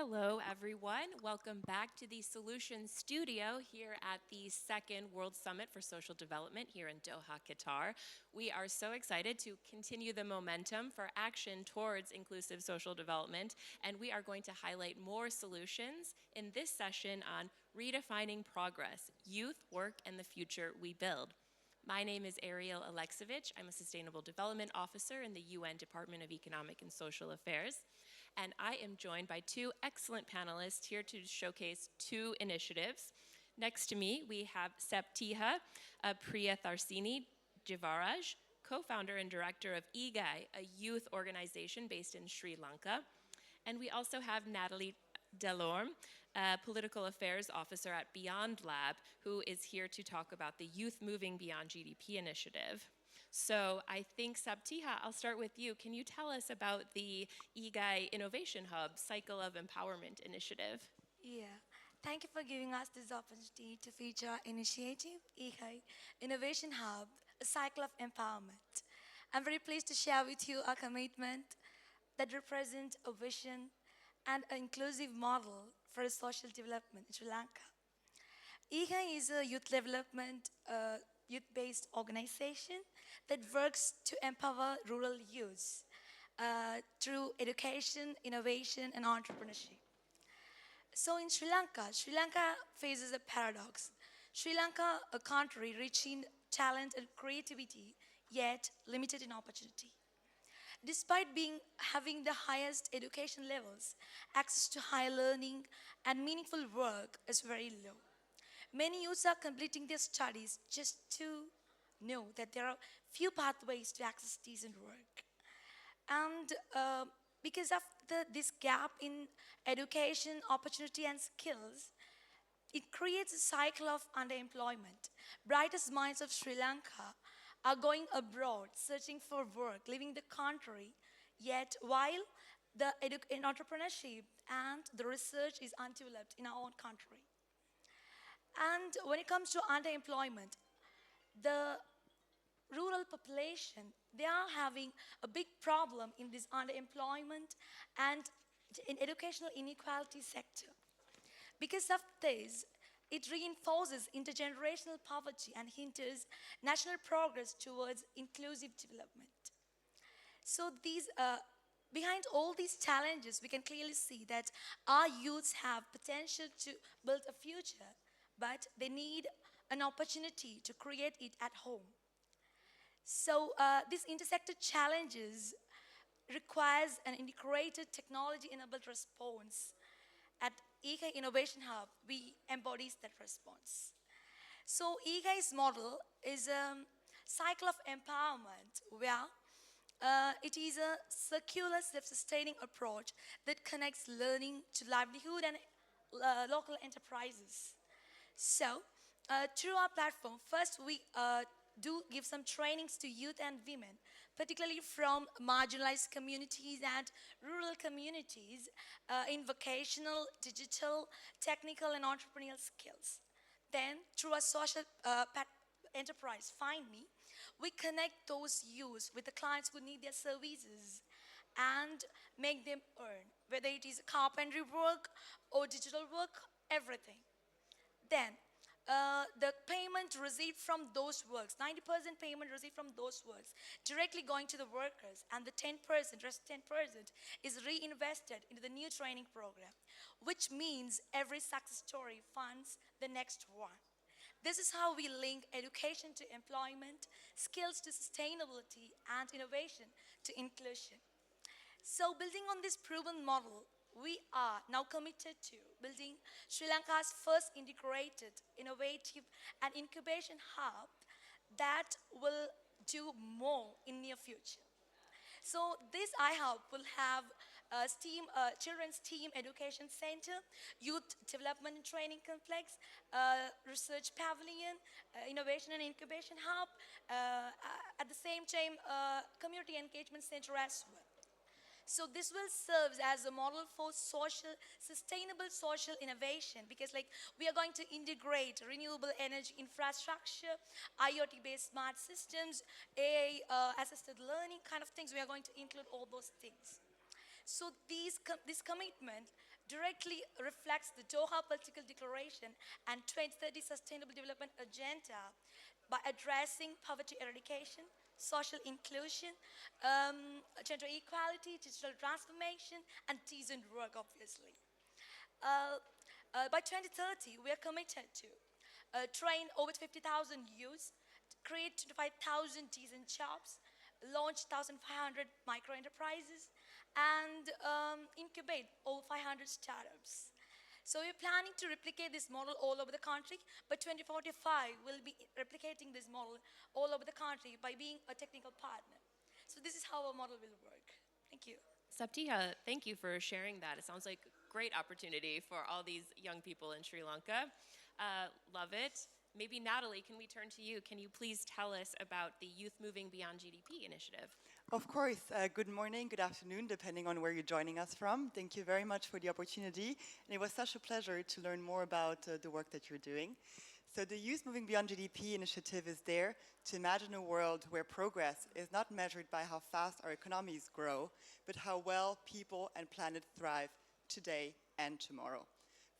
Hello, everyone. Welcome back to the Solutions Studio here at the second World Summit for Social Development here in Doha, Qatar. We are so excited to continue the momentum for action towards inclusive social development, and we are going to highlight more solutions in this session on redefining progress, youth, work, and the future we build. My name is Ariel Aleksevich. I'm a Sustainable Development Officer in the UN Department of Economic and Social Affairs. And I am joined by two excellent panelists here to showcase two initiatives. Next to me, we have Saptiha Priyatharsini Jivaraj, co-founder and director of EGAI, a youth organization based in Sri Lanka. And we also have Natalie Delorme, political affairs officer at Beyond Lab, who is here to talk about the Youth Moving Beyond GDP initiative. So I think, Saptiha, I'll start with you. Can you tell us about the EGAI Innovation Hub Cycle of Empowerment initiative? Yeah, thank you for giving us this opportunity to feature our initiative, EHI Innovation Hub, a cycle of empowerment. I'm very pleased to share with you our commitment that represents a vision and an inclusive model for social development in Sri Lanka. EHI is a youth development, youth-based organization that works to empower rural youths through education, innovation, and entrepreneurship. So in Sri Lanka faces a paradox. Sri Lanka, a country rich in talent and creativity, yet limited in opportunity. Despite having the highest education levels, access to higher learning and meaningful work is very low. Many youths are completing their studies just to know that there are few pathways to access decent work. And because of this gap in education, opportunity, and skills, it creates a cycle of underemployment. Brightest minds of Sri Lanka are going abroad, searching for work, leaving the country, yet while the in entrepreneurship and the research is undeveloped in our own country. And when it comes to underemployment, the rural population, they are having a big problem in this underemployment and in educational inequality sector. Because of this, it reinforces intergenerational poverty and hinders national progress towards inclusive development. So behind all these challenges, we can clearly see that our youths have potential to build a future, but they need an opportunity to create it at home. So these intersected challenges requires an integrated technology-enabled response. At EGAI Innovation Hub, we embody that response. So EGAI's model is a cycle of empowerment where it is a circular self-sustaining approach that connects learning to livelihood and local enterprises. So through our platform, first we do give some trainings to youth and women, particularly from marginalized communities and rural communities in vocational, digital, technical, and entrepreneurial skills. Then, through a social enterprise, Find Me, we connect those youths with the clients who need their services and make them earn, whether it is carpentry work or digital work, everything. Then, the payment received from those works, 90% payment received from those works, directly going to the workers, and the 10%, rest 10% is reinvested into the new training program, which means every success story funds the next one. This is how we link education to employment, skills to sustainability, and innovation to inclusion. So building on this proven model, we are now committed to building Sri Lanka's first integrated, innovative, and incubation hub that will do more in near future. So this iHub will have a Children's STEAM Education Center, Youth Development and Training Complex, Research Pavilion, Innovation and Incubation Hub, at the same time, Community Engagement Center as well. So this will serve as a model for sustainable social innovation, because like we are going to integrate renewable energy infrastructure, IoT-based smart systems, AI-assisted learning kind of things. We are going to include all those things. So this commitment directly reflects the Doha Political Declaration and 2030 Sustainable Development Agenda by addressing poverty eradication, social inclusion, gender equality, digital transformation, and decent work, obviously. Uh, by 2030, we are committed to train over 50,000 youths, create 25,000 decent jobs, launch 1,500 micro enterprises, and incubate over 500 startups. So we're planning to replicate this model all over the country. By 2045, we'll be replicating this model all over the country by being a technical partner. So this is how our model will work. Thank you. Saptiha, thank you for sharing that. It sounds like a great opportunity for all these young people in Sri Lanka. Love it. Maybe Natalie, can we turn to you? Can you please tell us about the Youth Moving Beyond GDP initiative? Of course. Good morning, good afternoon, depending on where you're joining us from. Thank you very much for the opportunity. And it was such a pleasure to learn more about the work that you're doing. So the Youth Moving Beyond GDP initiative is there to imagine a world where progress is not measured by how fast our economies grow, but how well people and planet thrive today and tomorrow.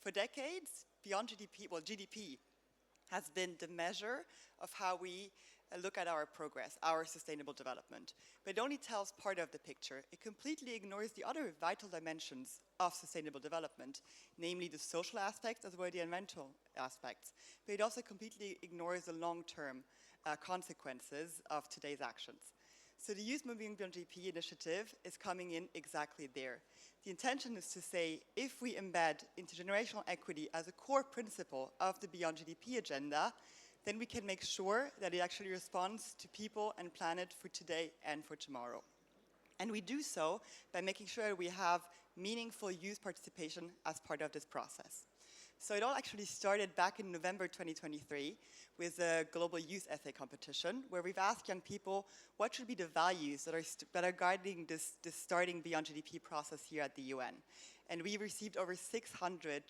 For decades, beyond GDP, well, GDP has been the measure of how we look at our progress, our sustainable development. But it only tells part of the picture. It completely ignores the other vital dimensions of sustainable development, namely the social aspects as well as the environmental aspects. But it also completely ignores the long-term consequences of today's actions. So the Youth Moving Beyond GDP initiative is coming in exactly there. The intention is to say, if we embed intergenerational equity as a core principle of the Beyond GDP agenda, then we can make sure that it actually responds to people and planet for today and for tomorrow. And we do so by making sure we have meaningful youth participation as part of this process. So it all actually started back in November 2023 with a global youth essay competition where we've asked young people what should be the values that are guiding this starting Beyond GDP process here at the UN. And we received over 600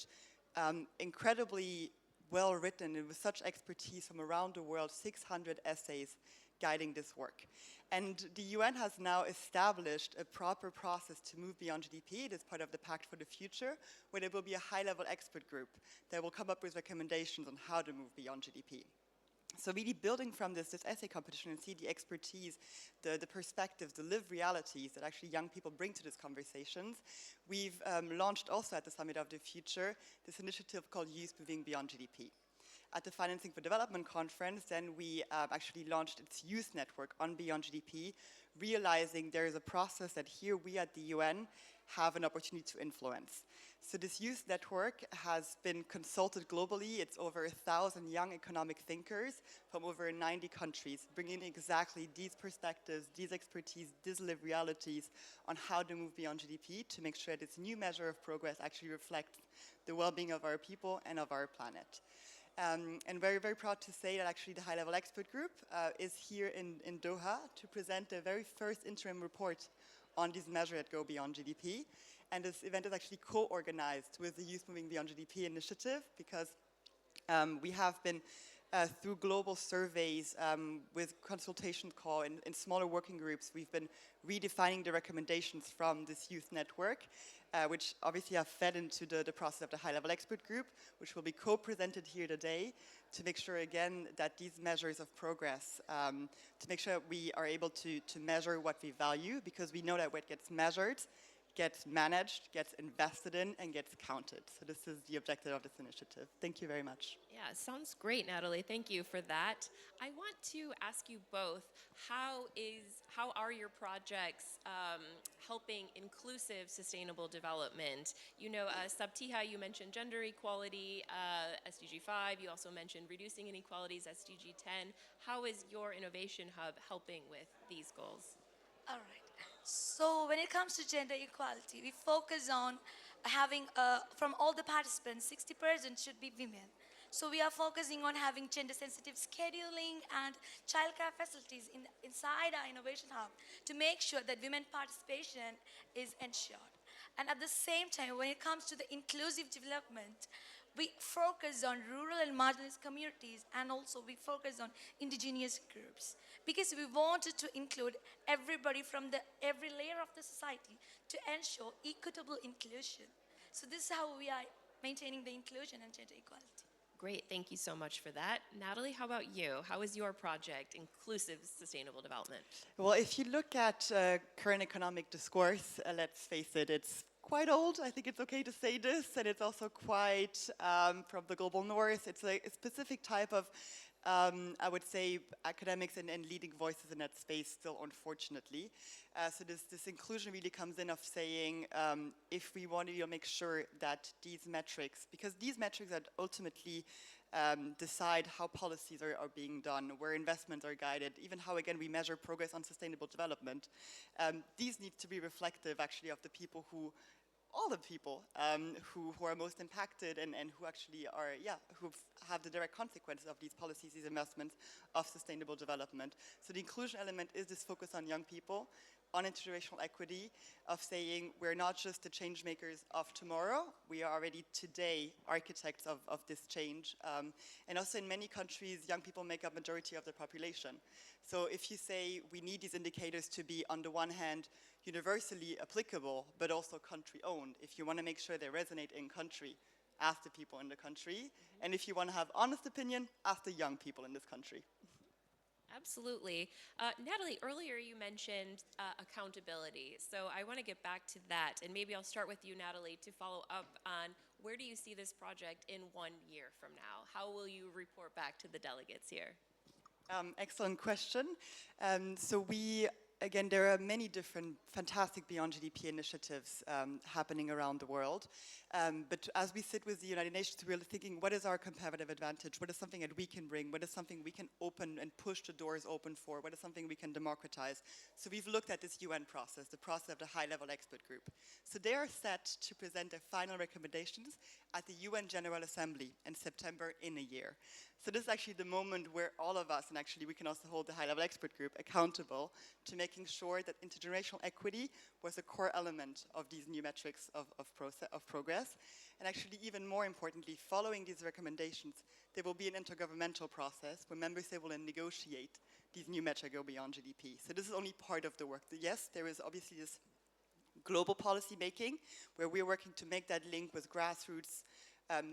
incredibly well-written and with such expertise from around the world, 600 essays guiding this work. And the UN has now established a proper process to move beyond GDP. It is part of the Pact for the Future, where there will be a high-level expert group that will come up with recommendations on how to move beyond GDP. So really building from this essay competition and see the expertise, the perspectives, the lived realities that actually young people bring to these conversations, we've launched also at the Summit of the Future this initiative called Youth Moving Beyond GDP. At the Financing for Development conference, then we actually launched its youth network on Beyond GDP, realizing there is a process that here we at the UN have an opportunity to influence. So this youth network has been consulted globally. It's over 1,000 young economic thinkers from over 90 countries, bringing exactly these perspectives, these expertise, these lived realities on how to move beyond GDP to make sure this new measure of progress actually reflects the well-being of our people and of our planet. And very, very proud to say that actually the high-level expert group is here in Doha to present the very first interim report on these measures that go beyond GDP. And this event is actually co-organized with the Youth Moving Beyond GDP initiative because we have been through global surveys with consultation call in smaller working groups, we've been redefining the recommendations from this youth network, which obviously have fed into the process of the high-level expert group, which will be co-presented here today to make sure, again, that these measures of progress, to make sure we are able to measure what we value, because we know that what gets measured gets managed, gets invested in, and gets counted. So this is the objective of this initiative. Thank you very much. Yeah, sounds great, Natalie. Thank you for that. I want to ask you both, how are your projects helping inclusive sustainable development? You know, Sabtiha, you mentioned gender equality, SDG 5. You also mentioned reducing inequalities, SDG 10. How is your innovation hub helping with these goals? All right. So when it comes to gender equality, we focus on having, from all the participants, 60% should be women. So we are focusing on having gender-sensitive scheduling and childcare facilities inside our innovation hub to make sure that women participation is ensured. And at the same time, when it comes to the inclusive development, we focus on rural and marginalized communities, and also we focus on indigenous groups, because we wanted to include everybody from every layer of the society to ensure equitable inclusion. So this is how we are maintaining the inclusion and gender equality. Great, thank you so much for that. Natalie, how about you? How is your project, Inclusive Sustainable Development? Well, if you look at current economic discourse, let's face it, it's quite old. I think it's okay to say this, and it's also quite from the global north. It's a specific type of, I would say, academics and leading voices in that space still, unfortunately. So this inclusion really comes in of saying if we want to make sure that these metrics, because these metrics that ultimately decide how policies are being done, where investments are guided, even how, again, we measure progress on sustainable development. These need to be reflective, actually, of the people who, all the people who are most impacted and who actually are, who have the direct consequences of these policies, these investments of sustainable development. So the inclusion element is this focus on young people, on intergenerational equity, of saying we're not just the change makers of tomorrow, we are already today architects of this change. And also in many countries, young people make up majority of the population. So if you say we need these indicators to be, on the one hand, universally applicable, but also country-owned, if you want to make sure they resonate in country, ask the people in the country. And if you want to have honest opinion, ask the young people in this country. Absolutely. Natalie, earlier you mentioned accountability. So I want to get back to that. And maybe I'll start with you, Natalie, to follow up on where do you see this project in 1 year from now? How will you report back to the delegates here? Excellent question. So again, there are many different fantastic Beyond GDP initiatives happening around the world. But as we sit with the United Nations, we're thinking, what is our competitive advantage? What is something that we can bring? What is something we can open and push the doors open for? What is something we can democratize? So we've looked at this UN process, the process of the high-level expert group. So they are set to present their final recommendations at the UN General Assembly in September in a year. So this is actually the moment where all of us, and actually we can also hold the high-level expert group accountable to making sure that intergenerational equity was a core element of these new metrics of progress. And actually, even more importantly, following these recommendations, there will be an intergovernmental process where member states will then negotiate these new metrics go beyond GDP. So this is only part of the work. Yes, there is obviously this global policy making where we're working to make that link with grassroots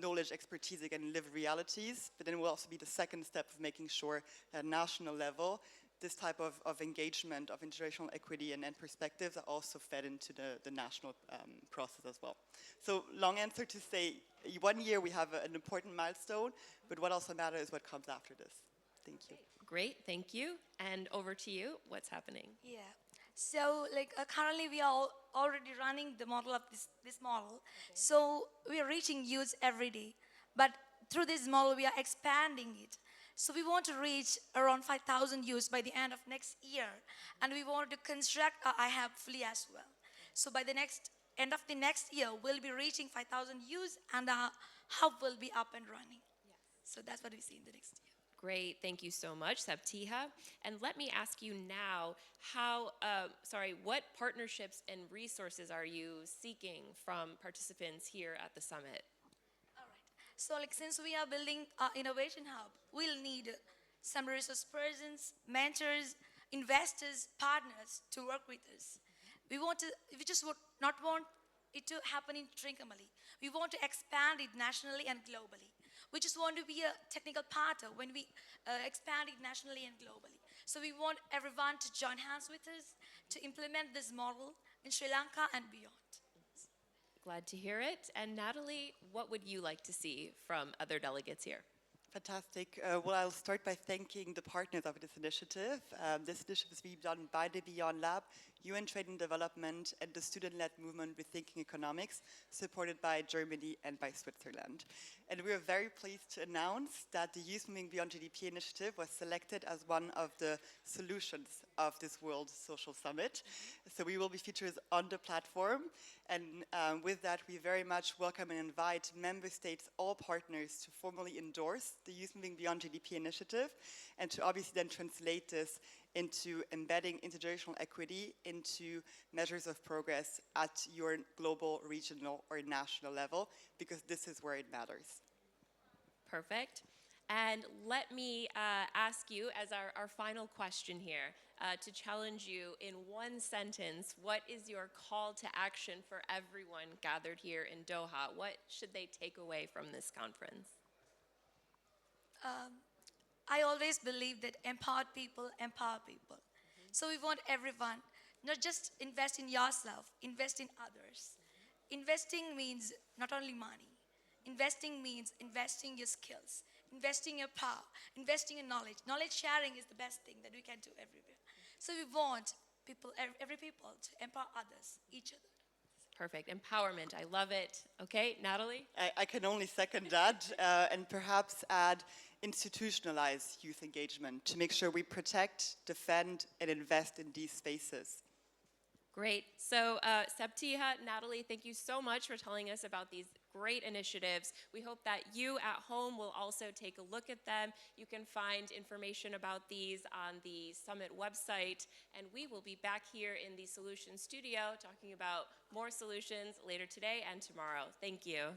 knowledge, expertise, again, lived realities, but then it will also be the second step of making sure at national level, this type of engagement of intergenerational equity and perspectives are also fed into the national process as well. So long answer to say, 1 year we have an important milestone, but what also matters is what comes after this. Thank you. Great, thank you. And over to you, what's happening? Yeah. So, currently we are already running the model of this model. Okay. So we are reaching youth every day, but through this model we are expanding it. So we want to reach around 5,000 youths by the end of next year, and we want to construct our IHAB fully as well. So by the end of the next year, we'll be reaching 5,000 youths, and our hub will be up and running. Yes. So that's what we see in the next year. Great, thank you so much, Sabtiha. And let me ask you now, what partnerships and resources are you seeking from participants here at the summit? All right. So since we are building our innovation hub, we'll need some resource persons, mentors, investors, partners to work with us. We just would not want it to happen in Trincomalee. We want to expand it nationally and globally. We just want to be a technical partner when we expand it nationally and globally. So we want everyone to join hands with us to implement this model in Sri Lanka and beyond. Glad to hear it. And Natalie, what would you like to see from other delegates here? Fantastic. Well, I'll start by thanking the partners of this initiative. This initiative is being done by the Beyond Lab, UN Trade and Development, and the student-led movement Rethinking Economics, supported by Germany and by Switzerland. And we are very pleased to announce that the Youth Moving Beyond GDP initiative was selected as one of the solutions of this World Social Summit. So we will be featured on the platform. And with that, we very much welcome and invite member states, all partners, to formally endorse the Youth Moving Beyond GDP initiative and to obviously then translate this into embedding intergenerational equity into measures of progress at your global, regional, or national level, because this is where it matters. Perfect. And let me ask you, as our final question here, to challenge you in one sentence, what is your call to action for everyone gathered here in Doha? What should they take away from this conference? I always believe that empowered people empower people. So we want everyone, not just invest in yourself, invest in others. Investing means not only money. Investing means investing your skills, investing your power, investing in knowledge. Knowledge sharing is the best thing that we can do everywhere. So we want people, every people to empower others, each other. Perfect. Empowerment. I love it. Okay, Natalie? I can only second that and perhaps add institutionalize youth engagement to make sure we protect, defend, and invest in these spaces. Great. So, Septiha, Natalie, thank you so much for telling us about these great initiatives. We hope that you at home will also take a look at them. You can find information about these on the Summit website, and we will be back here in the Solutions Studio talking about more solutions later today and tomorrow. Thank you.